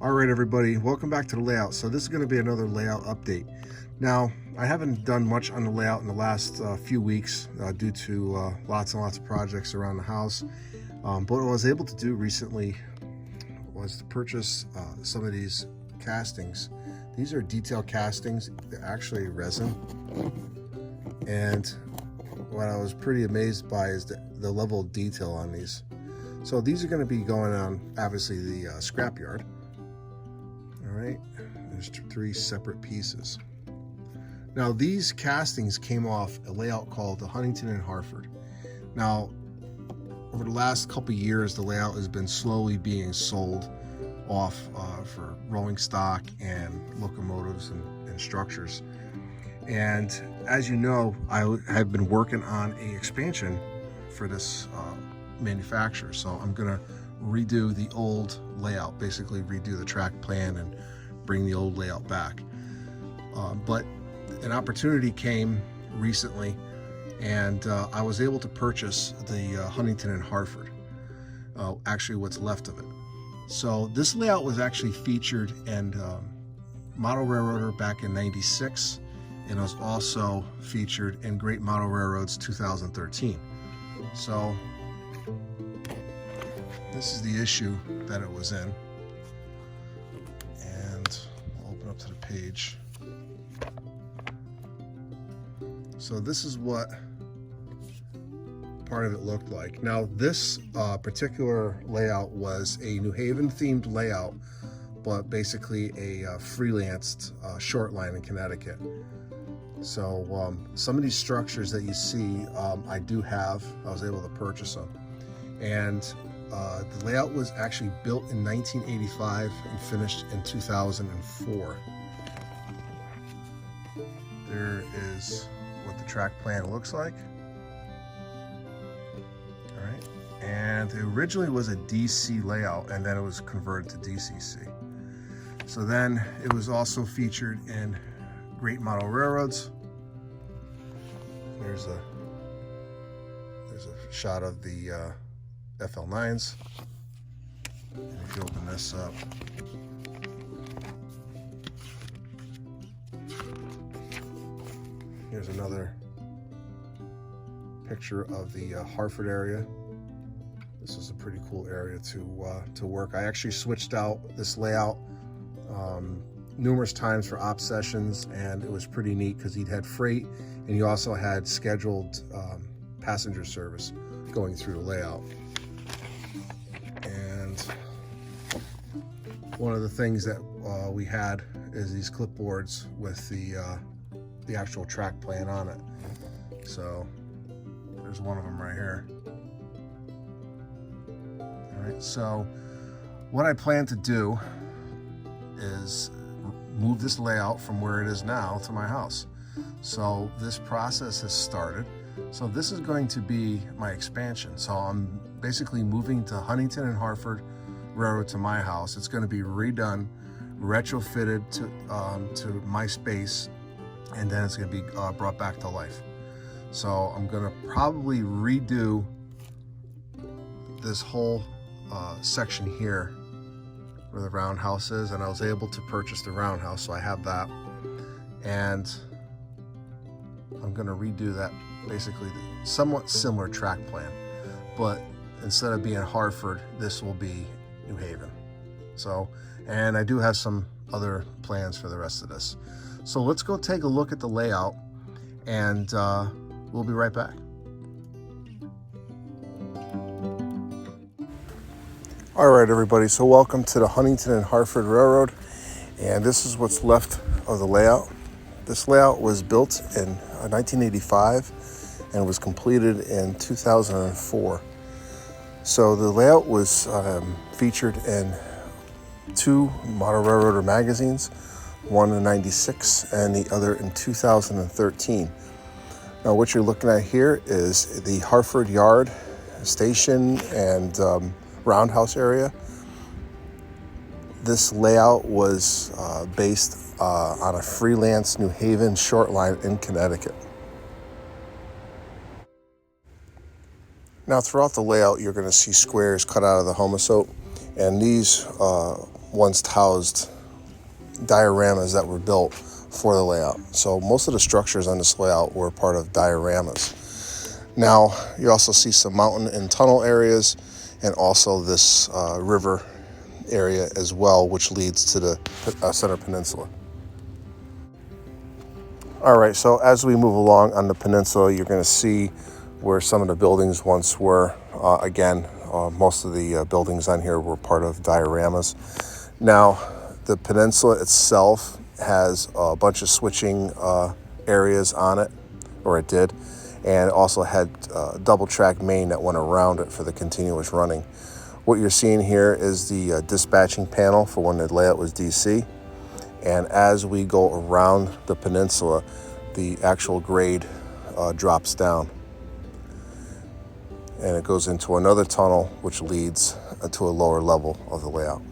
All right, everybody, welcome back to the layout. So this is going to be another layout update. Now, I haven't done much on the layout in the last few weeks due to lots and lots of projects around the house. But what I was able to do recently was to purchase some of these castings. These are detail castings. They're actually resin. And what I was pretty amazed by is the level of detail on these. So these are going to be going on, obviously, the scrapyard. All right, there's three separate pieces. Now these castings came off a layout called the Huntington and Hartford. Now, over the last couple of years, the layout has been slowly being sold off for rolling stock and locomotives and structures. And as you know, I have been working on an expansion for this manufacturer. So I'm gonna redo the old layout, basically redo the track plan and bring the old layout back. But an opportunity came recently, and I was able to purchase the Huntington and Hartford, actually what's left of it. So this layout was actually featured in Model Railroader back in '96, and it was also featured in Great Model Railroads 2013. So this is the issue that it was in. And I'll open up to the page. So this is what part of it looked like. Now this particular layout was a New Haven themed layout, but basically a freelanced short line in Connecticut. So some of these structures that you see, I was able to purchase them. And the layout was actually built in 1985 and finished in 2004. There is what the track plan looks like. All right, and it originally was a DC layout, and then it was converted to DCC. So then it was also featured in Great Model Railroads. There's a shot of the FL9s. And if you open this up, here's another picture of the Hartford area. This is a pretty cool area to work. I actually switched out this layout numerous times for op sessions, and it was pretty neat because he'd had freight and you also had scheduled passenger service going through the layout. And one of the things that we had is these clipboards with the actual track plan on it. So there's one of them right here. All right, so what I plan to do is move this layout from where it is now to my house. So this process has started. So this is going to be my expansion. So I'm basically moving to Huntington and Hartford Railroad to my house. It's going to be redone, retrofitted to my space, and then it's going to be brought back to life. So I'm going to probably redo this whole section here where the roundhouse is, and I was able to purchase the roundhouse, so I have that. And I'm going to redo that, basically the somewhat similar track plan, but instead of being Hartford, this will be New Haven. So, and I do have some other plans for the rest of this. So let's go take a look at the layout, and we'll be right back. All right, everybody, so welcome to the Huntington and Hartford Railroad, and this is what's left of the layout. This layout was built in 1985 and was completed in 2004. So the layout was featured in two Model Railroader magazines, one in '96 and the other in 2013. Now what you're looking at here is the Hartford Yard station and roundhouse area. This layout was based on a freelance New Haven short line in Connecticut. Now throughout the layout, you're going to see squares cut out of the Homosote, and these once housed dioramas that were built for the layout. So most of the structures on this layout were part of dioramas. Now you also see some mountain and tunnel areas, and also this river area as well, which leads to the Center Peninsula. All right, so as we move along on the peninsula, you're going to see where some of the buildings once were. Most of the buildings on here were part of dioramas. Now, the peninsula itself has a bunch of switching areas on it, or it did, and also had a double track main that went around it for the continuous running. What you're seeing here is the dispatching panel for when the layout was DC. And as we go around the peninsula, the actual grade drops down. And it goes into another tunnel, which leads to a lower level of the layout.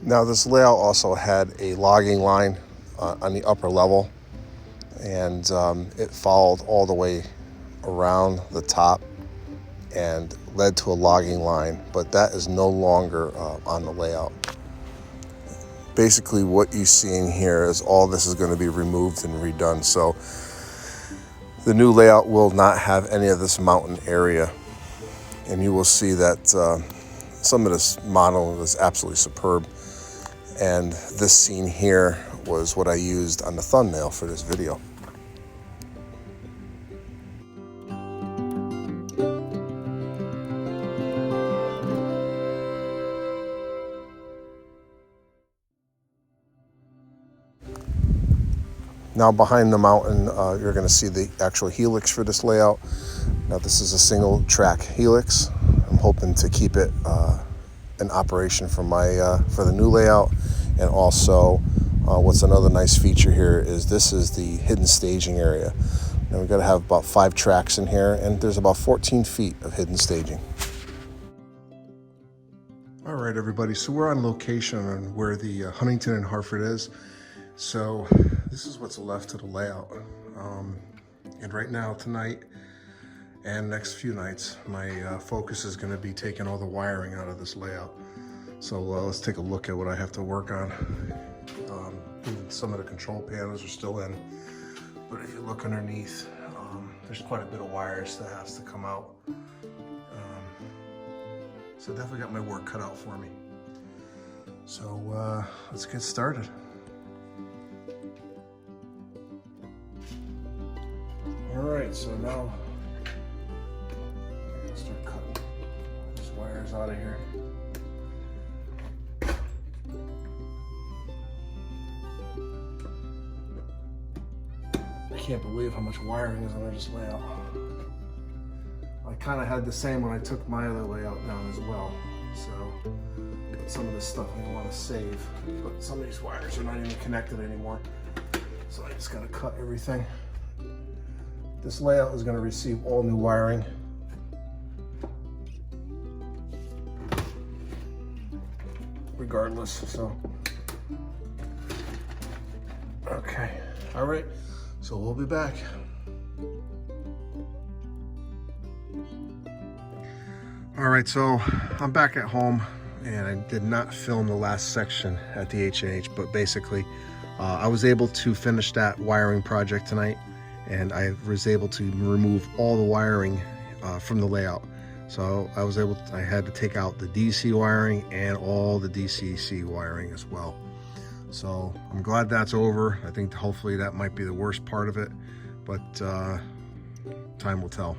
Now this layout also had a logging line on the upper level, and it followed all the way around the top and led to a logging line, but that is no longer on the layout. Basically what you see in here is all this is going to be removed and redone, so the new layout will not have any of this mountain area, and you will see that some of this model is absolutely superb. And this scene here was what I used on the thumbnail for this video. Now behind the mountain, you're going to see the actual helix for this layout. Now this is a single track helix. I'm hoping to keep it in operation for the new layout. And also, what's another nice feature here is this is the hidden staging area. Now we're going to have about 5 tracks in here, and there's about 14 feet of hidden staging. All right, everybody, so we're on location on where the Huntington and Hartford is. So this is what's left of the layout. And right now, tonight, and next few nights, my focus is going to be taking all the wiring out of this layout. So let's take a look at what I have to work on. Some of the control panels are still in, but if you look underneath, there's quite a bit of wires that has to come out. So definitely got my work cut out for me. So let's get started. All right, so now I'm gonna start cutting these wires out of here. I can't believe how much wiring is under this layout. I kind of had the same when I took my other layout down as well. So some of this stuff I want to save, but some of these wires are not even connected anymore. So I just got to cut everything. This layout is going to receive all new wiring. Regardless, so. Okay, all right. So we'll be back. All right, so I'm back at home, and I did not film the last section at the H&H, but basically I was able to finish that wiring project tonight, and I was able to remove all the wiring from the layout. So I had to take out the DC wiring and all the DCC wiring as well. So I'm glad that's over. I think hopefully that might be the worst part of it, but time will tell.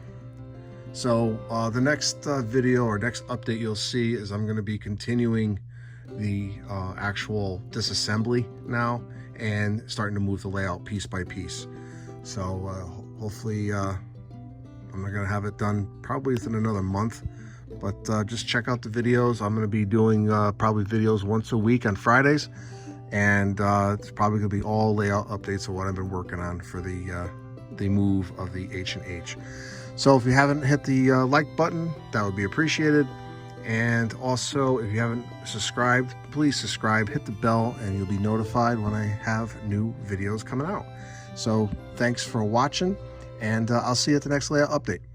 So the next video or next update you'll see is I'm going to be continuing the actual disassembly now and starting to move the layout piece by piece. So hopefully I'm not going to have it done probably within another month, but just check out the videos. I'm going to be doing probably videos once a week on Fridays, and it's probably going to be all layout updates of what I've been working on for the move of the H&H. So if you haven't hit the like button, that would be appreciated. And also, if you haven't subscribed, please subscribe, hit the bell, and you'll be notified when I have new videos coming out. So thanks for watching, and I'll see you at the next layout update.